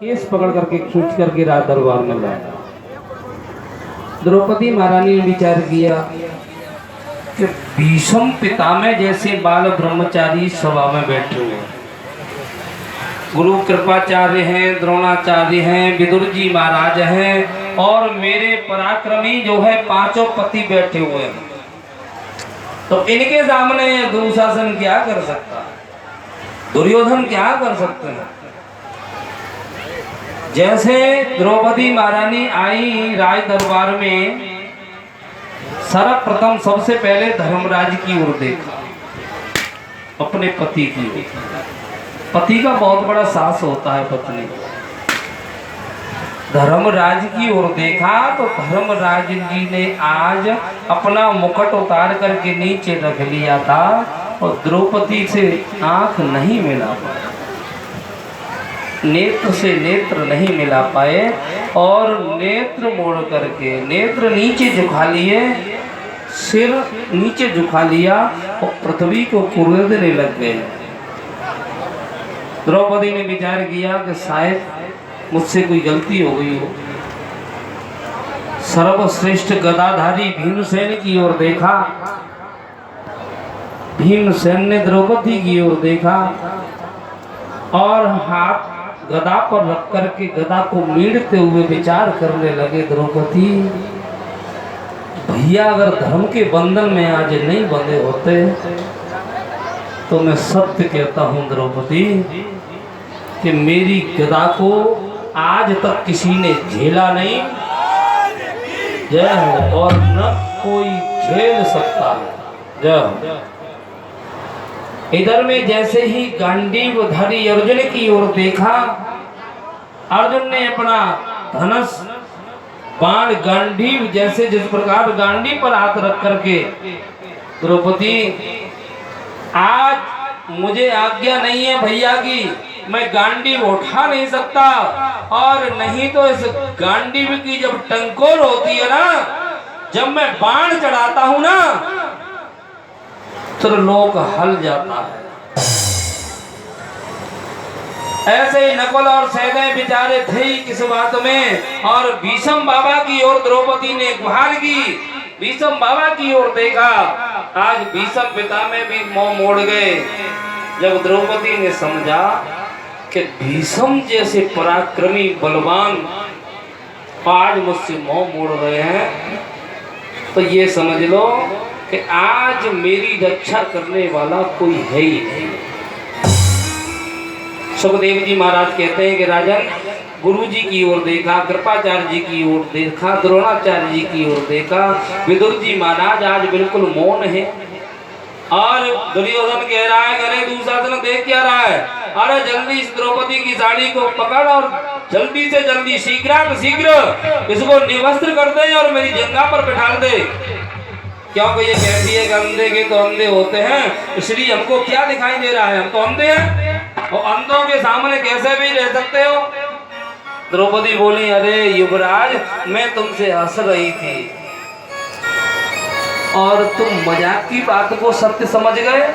Case पकड़ करके खींच करके राज दरबार में लाया। द्रौपदी महारानी ने विचार किया कि भीष्म पितामह जैसे बाल ब्रह्मचारी सभा में बैठे हुए, गुरु कृपाचार्य हैं, द्रोणाचार्य हैं, विदुर जी महाराज हैं और मेरे पराक्रमी जो है पांचों पति बैठे हुए हैं, तो इनके सामने दुशासन क्या कर सकता है, दुर्योधन क्या कर सकते हैं। जैसे द्रौपदी महारानी आई राज दरबार में, सर्वप्रथम सबसे पहले धर्मराज की ओर देखा, अपने पति की ओर। पति का बहुत बड़ा साहस होता है पत्नी। धर्मराज की ओर देखा तो धर्मराज जी ने आज अपना मुकुट उतार करके नीचे रख लिया था और द्रौपदी से आंख नहीं मिला पाया, नेत्र से नेत्र नहीं मिला पाए और नेत्र मोड़ करके नेत्र नीचे झुका लिए, सिर नीचे झुका लिया और पृथ्वी को कुरेदने लग गए। द्रौपदी ने विचार किया कि शायद मुझसे कोई गलती हो गई हो। सर्वश्रेष्ठ गदाधारी भीमसेन की ओर देखा, भीमसेन ने द्रौपदी की ओर देखा और हाथ गदा पर रख करके गदा को मीड़ते हुए विचार करने लगे, द्रौपदी भैया अगर धर्म के बंधन में आज नहीं बंधे होते तो मैं सत्य कहता हूं द्रौपदी कि मेरी गदा को आज तक किसी ने झेला नहीं, जय हो, और न कोई झेल सकता है, जय हो। इधर में जैसे ही गांडीव धारी अर्जुन की ओर देखा, अर्जुन ने अपना धनुष बाण गांडीव जैसे जिस प्रकार गांडीव पर हाथ रख करके, द्रौपदी आज मुझे आज्ञा नहीं है भैया की, मैं गांडीव उठा नहीं सकता, और नहीं तो इस गांडीव की जब टंकोर होती है ना, जब मैं बाण चढ़ाता हूं ना तो लोक हल जाता है। ऐसे ही नकुल और सहदेव बेचारे थे ही किस बात में, और भीष्म बाबा की ओर द्रौपदी ने गुहार की, भीष्म बाबा की ओर देखा। आज भीष्म पिता में भी मुंह मोड़ गए जब द्रौपदी ने समझा कि भीष्म जैसे पराक्रमी बलवान आज मुझसे मुंह मोड़ रहे हैं, तो ये समझ लो कि आज मेरी रक्षा करने वाला कोई है ही नहीं। सुखदेव जी महाराज कहते हैं कि राजन, गुरु जी की ओर देखा, कृपाचार्य जी की ओर देखा, द्रोणाचार्य जी की ओर देखा, विदुर जी महाराज आज बिल्कुल मौन है, और दुर्योधन कह रहा है अरे दुशासन देख क्या रहा है, अरे जल्दी इस द्रौपदी की साड़ी को पकड़ और जल्दी से जल्दी शीघ्र इसको निवस्त्र कर दे और मेरी जंगा पर बिठा दे, क्योंकि ये कहती है कि अंधे के तो अंधे होते हैं, इसलिए हमको क्या दिखाई दे रहा है, हम तो अंधे हैं और अंधों के सामने कैसे भी रह सकते हो। द्रौपदी बोली अरे युवराज, मैं तुमसे हंस रही थी और तुम मजाक की बात को सत्य समझ गए।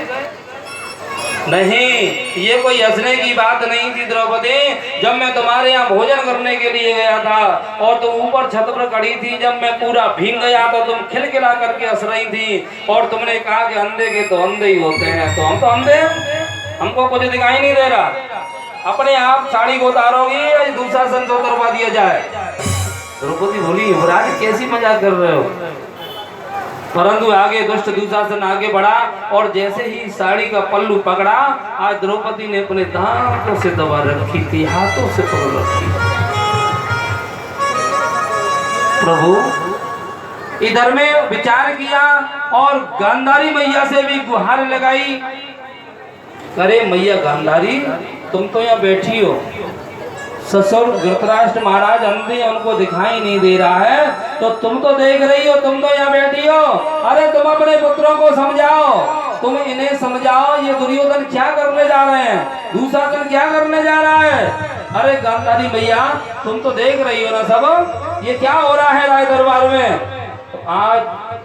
नहीं, ये कोई हंसने की बात नहीं थी द्रौपदी। जब मैं तुम्हारे यहाँ भोजन करने के लिए गया था और तुम ऊपर छत पर खड़ी थी, जब मैं पूरा भीग गया तो तुम खिलखिला करके हंस रही थी और तुमने कहा कि अंधे के तो अंधे ही होते हैं, तो हम तो अंधे हैं, हमको कुछ दिखाई नहीं दे रहा। अपने आप साड़ी को उतारोगी या दूसरा संत उतरवा दिया जाए। द्रौपदी बोली युवराज कैसी मजाक कर रहे हो, परंतु आगे दुष्ट दुशासन आगे बढ़ा और जैसे ही साड़ी का पल्लू पकड़ा, आज द्रौपदी ने अपने दांतों से दबा रखी थी, हाथों से पकड़ रखी। प्रभु इधर में विचार किया और गांधारी मैया से भी गुहार लगाई, अरे मैया गांधारी तुम तो यहाँ बैठी हो, ससुर धृतराष्ट्र महाराज अंधे, उनको दिखाई नहीं दे रहा है, तो तुम तो देख रही हो, तुम तो यहाँ बैठी हो, अरे तुम अपने पुत्रों को समझाओ, तुम इन्हें समझाओ ये दुर्योधन क्या करने जा रहे हैं, दुशासन क्या करने जा रहा है। अरे गांधारी मैया तुम तो देख रही हो ना सब, ये क्या हो रहा है राय दरबार में। आज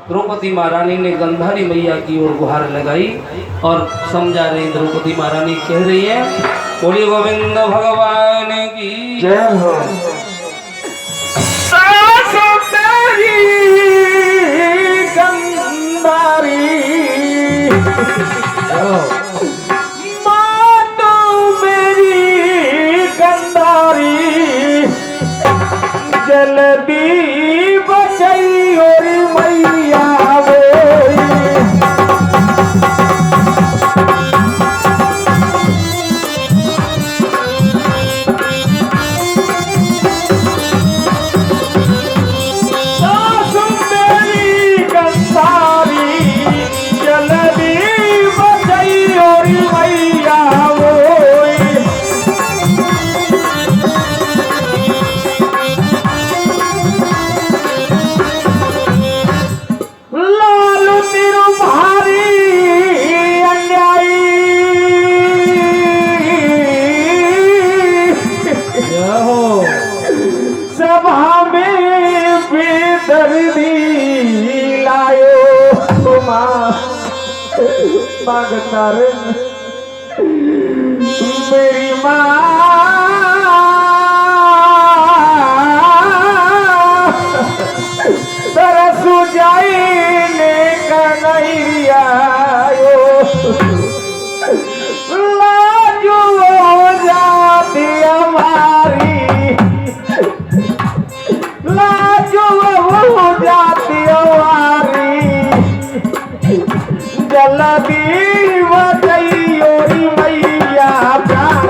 द्रौपदी महारानी ने गंधारी मैया की ओर गुहार लगाई और समझा रही। द्रौपदी महारानी कह रही है, बोलिए गोविंद भगवान की जय हो। गंधारी जल्दी बचाई और मैया सासु मेरी गंधारी जल्दी बचाई और मैया सभा में बेदर्दी लायो मांगतर मेरी माँ तरस जाई ने कन्हैया लाजो जाती हमारी लाजो जाती हमारी जल्दी बचाई और मैया प्यार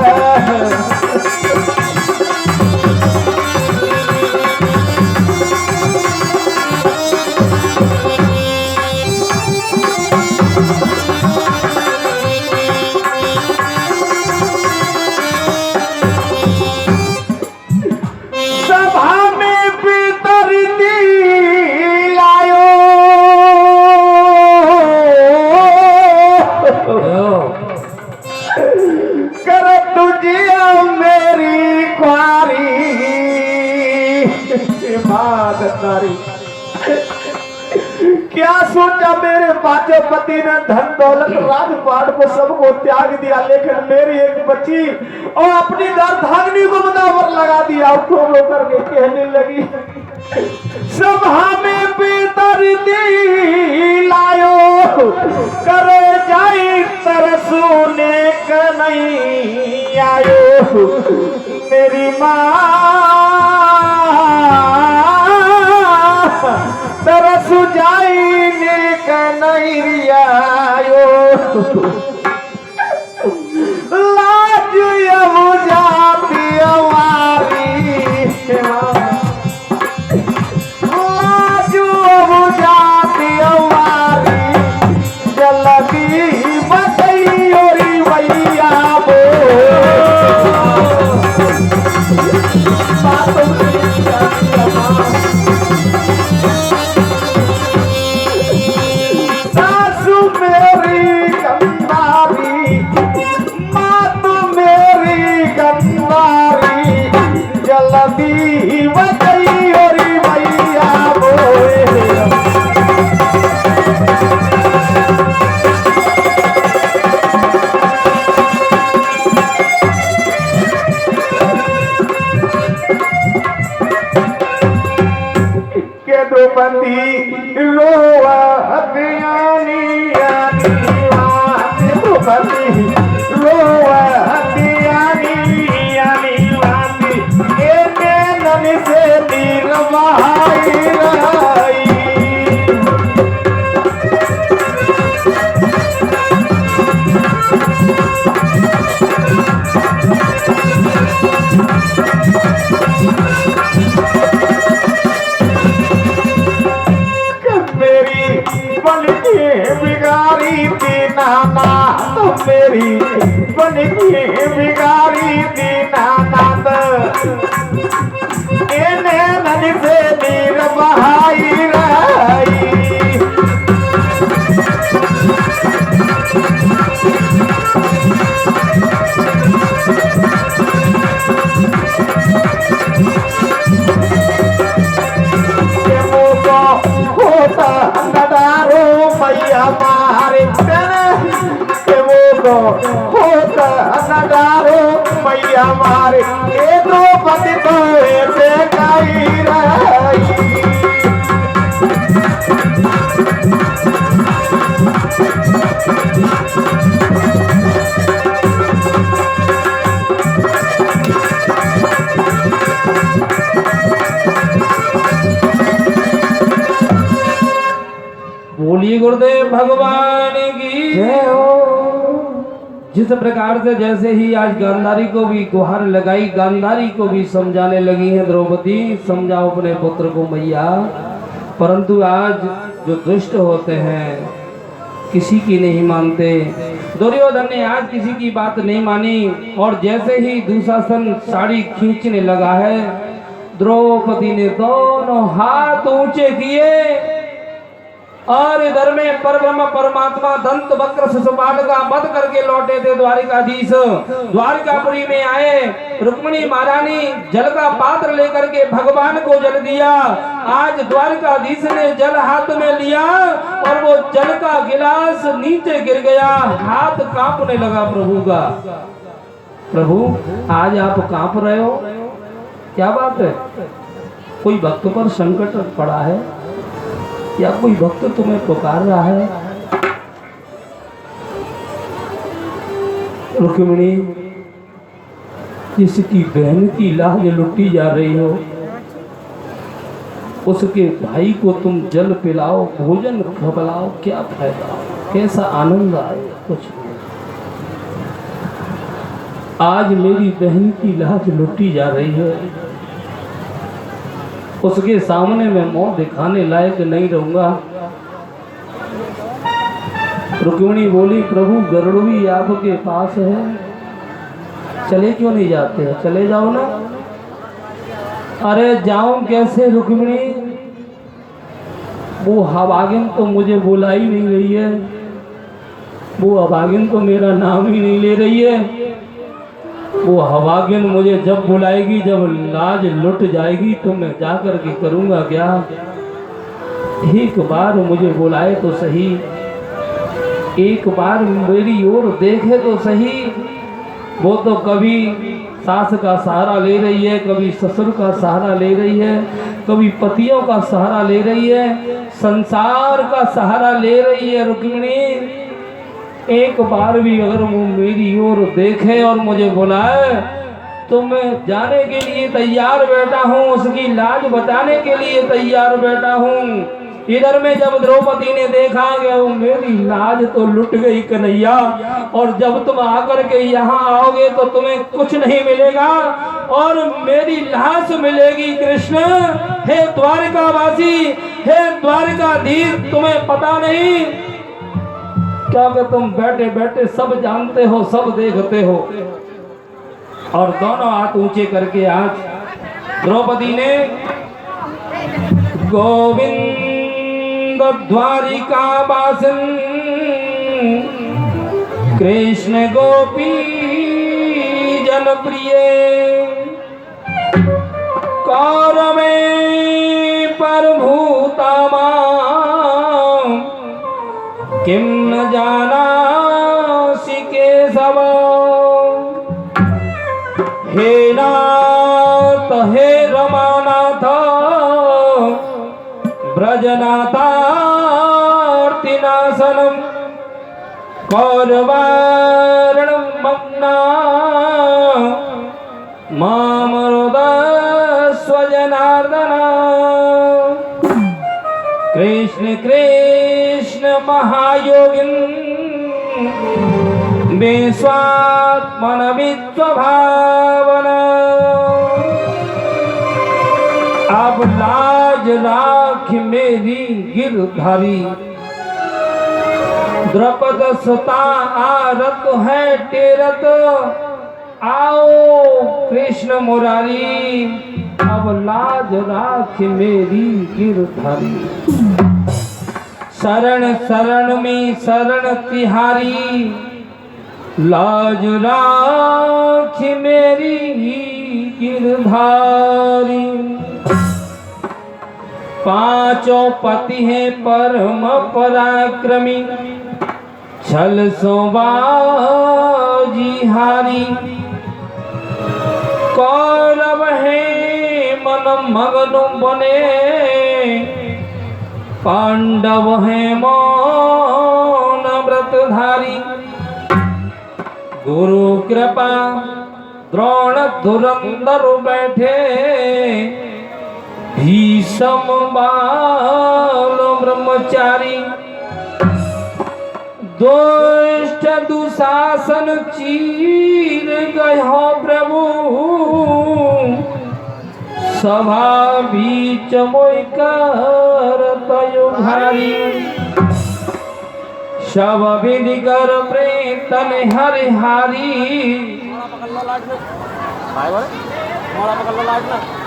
क्या सोचा मेरे पांचों पति ने धन दौलत राजपाट को सबको त्याग दिया, लेकिन मेरी एक बच्ची और अपनी गर्धांगिनी को बराबर लगा दिया। उसको रो करके कहने लगी, सभा में बेदर्दी लायो करे जाई तरसोने का नहीं आयो मेरी माँ तरस जाई ने कन्हैया लाज अब जाती हमारी लाज अब जाती हमारी जल्दी बचाई और मैया जल्दी बचाई और मैया के द्रौपदी रोआ हथियानी द्रौपदी रोआ हथियानी से निर्वाही रही मेरी बन के बिगाड़ी थी नाना तो मेरी बन के बिगाड़ी हमारे ये द्रौपदी तो ऐसे कही रही। बोलिए गुरुदेव भगवान की जय हो। जिस प्रकार से जैसे ही आज गांधारी को भी गुहार लगाई, गांधारी को भी समझाने लगी है द्रौपदी, समझाओ अपने पुत्र को मैया। परंतु आज जो दुष्ट होते हैं किसी की नहीं मानते। दुर्योधन ने आज किसी की बात नहीं मानी और जैसे ही दुशासन साड़ी खींचने लगा है, द्रौपदी ने दोनों हाथ ऊंचे किए और इधर में परब्रह्म परमात्मा दंत वक्र शिशुपाल का वध करके लौटे थे द्वारिकाधीश। द्वारिकापुरी में आए, रुक्मिणी महारानी जल का पात्र लेकर के भगवान को जल दिया। आज द्वारिकाधीश ने जल हाथ में लिया और वो जल का गिलास नीचे गिर गया, हाथ कांपने लगा प्रभु का। प्रभु आज आप कांप रहे हो, क्या बात है? कोई भक्त पर संकट पड़ा है या कोई भक्त तुम्हें पुकार रहा है? रुक्मिणी, जिसकी बहन की लाज लुटी जा रही हो, उसके भाई को तुम जल पिलाओ, भोजन खिलाओ, क्या फायदा, कैसा आनंद आए? कुछ नहीं। आज मेरी बहन की लाज लुटी जा रही है, उसके सामने मैं मुंह दिखाने लायक नहीं रहूंगा। रुक्मिणी बोली, प्रभु गरुड़ भी आपके पास है, चले क्यों नहीं जाते? चले जाओ ना। अरे जाऊं कैसे रुक्मिणी? वो अभागिन तो मुझे बुला ही नहीं रही है, वो अभागिन तो मेरा नाम ही नहीं ले रही है। वो अभागिन मुझे जब बुलाएगी, जब लाज लुट जाएगी तो मैं जाकर के करूंगा क्या? एक बार मुझे बुलाए तो सही, एक बार मेरी ओर देखे तो सही। वो तो कभी सास का सहारा ले रही है, कभी ससुर का सहारा ले रही है, कभी पतियों का सहारा ले रही है, संसार का सहारा ले रही है। रुक्मिणी, एक बार भी अगर वो मेरी ओर देखे और मुझे बुलाए तो मैं जाने के लिए तैयार बैठा हूँ, उसकी लाज बचाने के लिए तैयार बैठा हूँ। इधर में जब द्रौपदी ने देखा कि वो मेरी लाज तो लुट गई कन्हैया, और जब तुम आकर के यहाँ आओगे तो तुम्हें कुछ नहीं मिलेगा और मेरी लाश मिलेगी। कृष्ण, हे द्वारिकावासी, हे द्वारिकाधीश, तुम्हें पता नहीं क्या कि तुम बैठे बैठे सब जानते हो, सब देखते हो। और दोनों हाथ ऊंचे करके आज द्रौपदी ने गोविंद द्वारिका वासिन कृष्ण गोपी जनप्रिय कौरवे परभूतामा किम न जानासि केशव। हे नाथ, हे रमानाथ, ब्रजनाथार्तिनाशनम कौरवारणं मग्ना मामरुदस्व जनार्दन। कृष्ण कृष्ण महायोगिन विश्वात्मन विश्वभावना। अब लाज राख मेरी गिरधारी, द्रपद सुता आरत है टेरत, आओ कृष्ण मुरारी, अब लाज राख मेरी गिरधारी। शरण शरण में शरण तिहारी, लाज राख मेरी गिरधारी। पांचों पति हैं परम पराक्रमी, छल सो बाजी हारी। कौरव है मन मगन बने, पांडव है मौन व्रतधारी। गुरु कृपा द्रोण धुरंधर बैठे, भीष्म बाल ब्रह्मचारी। दुष्ट दुशासन चीर गयो प्रभु, सभा बीच मोय करतयो भारी। शव विधि कर प्रेतन हरिहारी। मोड़ा पकड़ लो लाइट में।